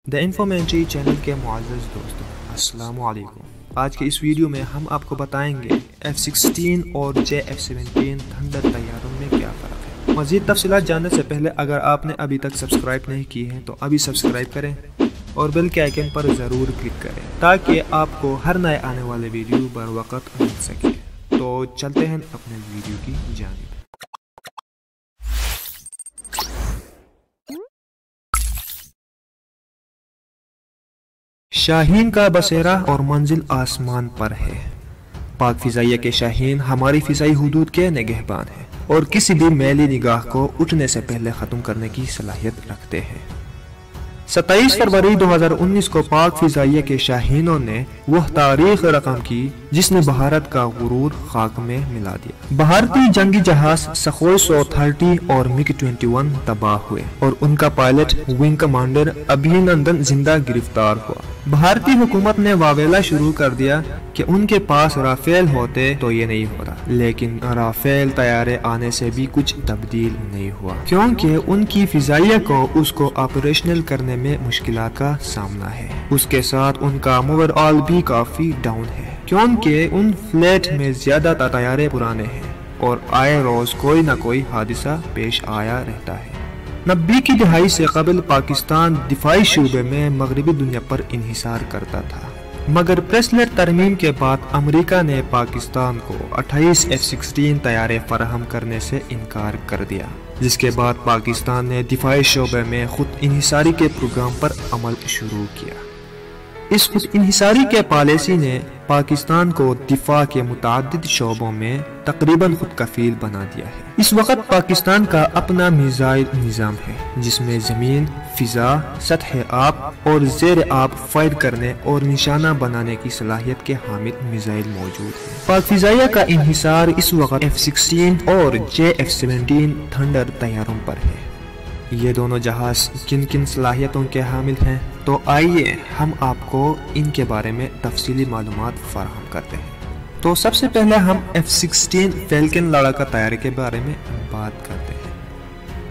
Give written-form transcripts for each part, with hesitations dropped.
دا انفارمیٹری channel کے معزز دوستوں السلام علیکم۔ آج کے اس ویڈیو میں ہم آپ کو بتائیں گے F-16 اور JF-17 تھنڈر طیاروں میں کیا فرق ہے۔ مزید تفصیلات جاننے سے پہلے اگر آپ نے ابھی تک سبسکرائب نہیں کی ہے تو ابھی سبسکرائب کریں اور بیل کے آئیکن پر ضرور کلک کریں تاکہ آپ کو ہر نئے آنے والے ویڈیو بر وقت مل سکے۔ تو چلتے ہیں اپنے ویڈیو کی جانب۔ شاہین کا بسیرا اور منزل آسمان پر ہے۔ پاک فضائیہ کے شاہین ہماری فضائی حدود کے نگہبان ہیں اور کسی بھی میلی نگاہ کو اٹھنے سے پہلے ختم کرنے کی صلاحیت رکھتے ہیں۔ 27 فروری 2019 کو پاک فضائیہ کے شاہینوں نے وہ تاریخ رقم کی جس نے بھارت کا غرور خاک میں ملا دیا۔ بھارتی جنگی جہاز سخوئی 130 اور MiG 21 تباہ ہوئے اور ان کا پائلٹ ونگ کمانڈر ابھینندن زندہ گرفتار ہوا۔ بھارتی حکومت نے واویلا شروع کر دیا کہ ان کے پاس رافیل ہوتے تو یہ نہیں ہوتا، لیکن رافیل طیارے آنے سے بھی کچھ تبدیل نہیں ہوا کیونکہ ان کی فضائیہ کو اس کو آپریشنل کرنے میں مشکلات کا سامنا ہے۔ اس کے ساتھ ان کا اوور آل بھی کافی ڈاؤن ہے کیونکہ ان فلیٹ میں زیادہ تر طیارے پرانے ہیں اور آئے روز کوئی نہ کوئی حادثہ پیش آیا رہتا ہے۔ 90 کی دہائی سے قبل پاکستان دفاعی شعبے میں مغربی دنیا پر انحصار کرتا تھا، مگر پریسلر ترمیم کے بعد امریکہ نے پاکستان کو 28 F-16 طیارے فراہم کرنے سے انکار کر دیا، جس کے بعد پاکستان نے دفاعی شعبے میں خود انحصاری کے پروگرام پر عمل شروع کیا۔ اس خود انحصاری کے پالیسی نے پاکستان کو دفاع کے متعدد شعبوں میں تقریباً خود کفیل بنا دیا ہے۔ اس وقت پاکستان کا اپنا میزائل نظام ہے جس میں زمین، فضا، سطح آب اور زیر آب فائر کرنے اور نشانہ بنانے کی صلاحیت کے حامل میزائل موجود ہیں۔ پاک فضائیہ کا انحصار اس وقت F-16 اور JF-17 تھنڈر طیاروں پر ہے۔ یہ دونوں جہاز کن کن صلاحیتوں کے حامل ہیں تو آئیے ہم آپ کو ان کے بارے میں تفصیلی معلومات فراہم کرتے ہیں۔ تو سب سے پہلے ہم F-16 فیلکن لڑاکا طیارے کے بارے میں بات کرتے ہیں۔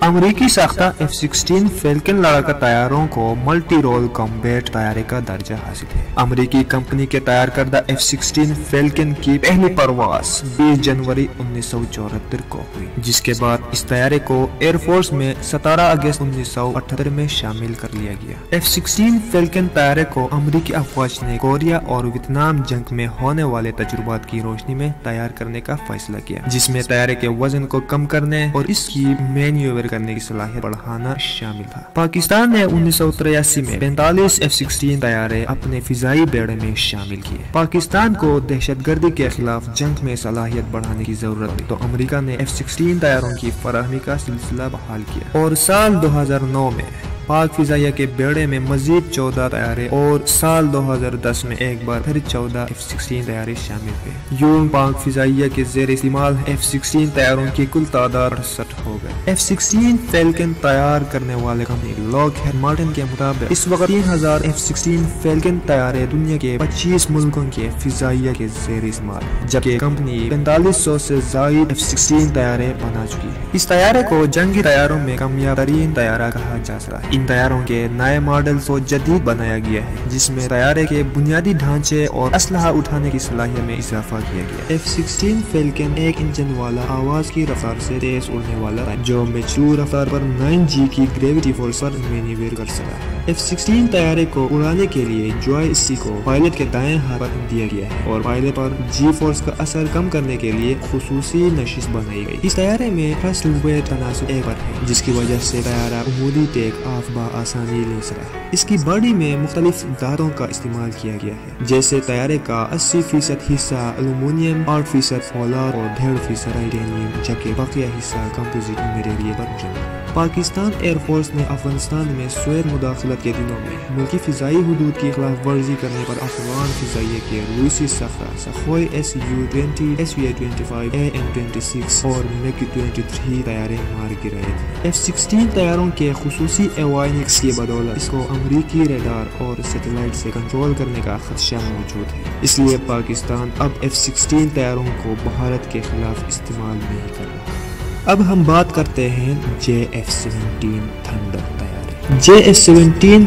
امریکی ساختہ F-16 فیلکن لڑاکا طیاروں کو ملٹی رول کمبیٹ طیارے کا درجہ حاصل ہے۔ امریکی کمپنی کے تیار کردہ F-16 فیلکن کی پہلی پرواز 20 جنوری 1974 کو ہوئی، جس کے بعد اس طیارے کو ایئر فورس میں 17 اگست 1978 میں شامل کر لیا گیا۔ F-16 فیلکن طیارے کو امریکی افواج نے کوریا اور ویتنام جنگ میں ہونے والے تجربات کی روشنی میں تیار کرنے کا فیصلہ کیا، جس میں طیارے کے وزن کو کم کرنے اور اس کی مینیور کرنے کی صلاحیت بڑھانا شامل تھا۔ پاکستان نے 1983 میں 45 F-16 طیارے اپنے فضائی بیڑے میں شامل کیے۔ پاکستان کو دہشت گردی کے خلاف جنگ میں صلاحیت بڑھانے کی ضرورت تھی تو امریکہ نے F-16 طیاروں کی فراہمی کا سلسلہ بحال کیا اور سال 2009 میں پاک فضائیہ کے بیڑے میں مزید 14 طیارے اور سال 2010 میں ایک بار پھر 14 F-16 طیارے شامل ہوئے۔ یوں پاک فضائیہ کے زیر استعمال F-16 طیاروں کی کل تعداد 68 ہو گئے۔ F-16 فیلکن تیار کرنے والے کمپنی لاک ہیڈ مارٹن کے مطابق اس وقت 3000 F-16 فیلکن طیارے دنیا کے 25 ملکوں کے فضائیہ کے زیر استعمال ہیں، جبکہ کمپنی 4500 سے زائد F-16 طیارے بنا چکی ہے۔ اس طیارے کو جنگی طیاروں میں کامیاب ترین طیارہ کہا جا سکتا ہے۔ ان طیاروں کے نئے ماڈلز کو جدید بنایا گیا ہے جس میں طیارے کے بنیادی ڈھانچے اور اسلحہ اٹھانے کی صلاحیت میں اضافہ کیا گیا۔ F-16 فیلکن ایک انجن والا آواز کی رفتار سے تیز اڑنے والا ہے جو میچور رفتار پر 9G کی گریویٹی فورس پر مینیور کر سکتا ہے۔ F-16 طیارے کو اڑانے کے لیے جوائے اسٹک کو پائلٹ کے دائیں ہاتھ پر دیا گیا ہے اور پائلٹ پر جی فورس کا اثر کم کرنے کے لیے خصوصی نشست بنائی گئی۔ اس طیارے میں تھرسٹ ویٹ تناسب ایک پر ہے جس کی وجہ سے طیارہ عمودی ٹیک آف آسانی لے سکتا ہے۔ اس کی باڈی میں مختلف دھاتوں کا استعمال کیا گیا ہے، جیسے طیارے کا 80% حصہ ایلومینیم، 8% فولاد اور 1.5% ٹائٹینیم، جبکہ بقیہ حصہ کمپوزٹ مٹیریل پر مشتمل ہے۔ پاکستان ایئر فورس نے افغانستان میں سوویت مداخلت کے دنوں میں ملکی فضائی حدود کی خلاف ورزی کرنے پر افغان فضائیہ کے روسی ساختہ سخوئی Su-20، Su-25، AN-26 اور MiG 23 طیارے مار گرائے تھے۔ F-16 طیاروں کے خصوصی ایوائنکس کی بدولت اس کو امریکی ریڈار اور سیٹلائٹ سے کنٹرول کرنے کا خدشہ موجود ہے، اس لیے پاکستان اب F-16 طیاروں کو بھارت کے خلاف استعمال نہیں کر رہا۔ اب ہم بات کرتے ہیں JF-17 تھنڈر طیارے۔ JF-17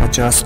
50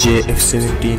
JF-17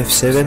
F-7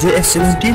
JF-17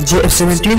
JF-17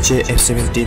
JF-17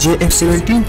JF-17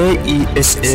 AESA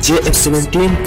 JF-17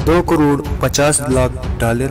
$2,50,00,000,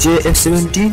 JF-17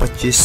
25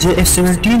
JF-17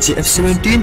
JF-17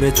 Mach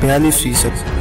42%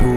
2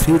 3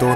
2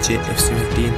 JF-17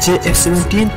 JF-17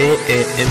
AAM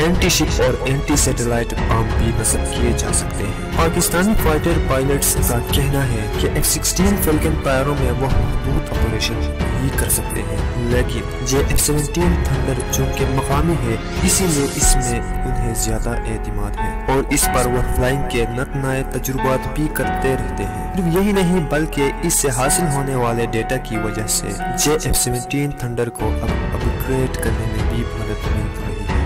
anti شپ اور اینٹی سیٹلائٹ بم بھی نصب کیے جا سکتے ہیں۔ پاکستانی فائٹر پائلٹس کا کہنا ہے کہ F-16 فیلکن طیاروں میں وہ محدود آپریشن ہی کر سکتے ہیں، لیکن F-17 تھنڈر چونکہ مقامی ہے اسی لیے اس میں انہیں زیادہ اعتماد ہے اور اس پر وہ فلائنگ کے نئے تجربات بھی کرتے رہتے ہیں۔ صرف یہی نہیں بلکہ اس سے حاصل ہونے والے ڈیٹا کی وجہ سے F-17 تھنڈر کو اب اپگریڈ کرنے میں بھی مدد مل رہی ہے۔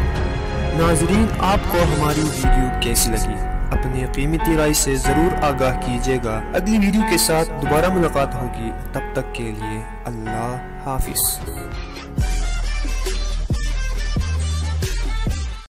ناظرین، آپ کو ہماری ویڈیو کیسی لگی؟ اپنی قیمتی رائے سے ضرور آگاہ کیجیے گا۔ اگلی ویڈیو کے ساتھ دوبارہ ملاقات ہوگی، تب تک کے لیے اللہ حافظ۔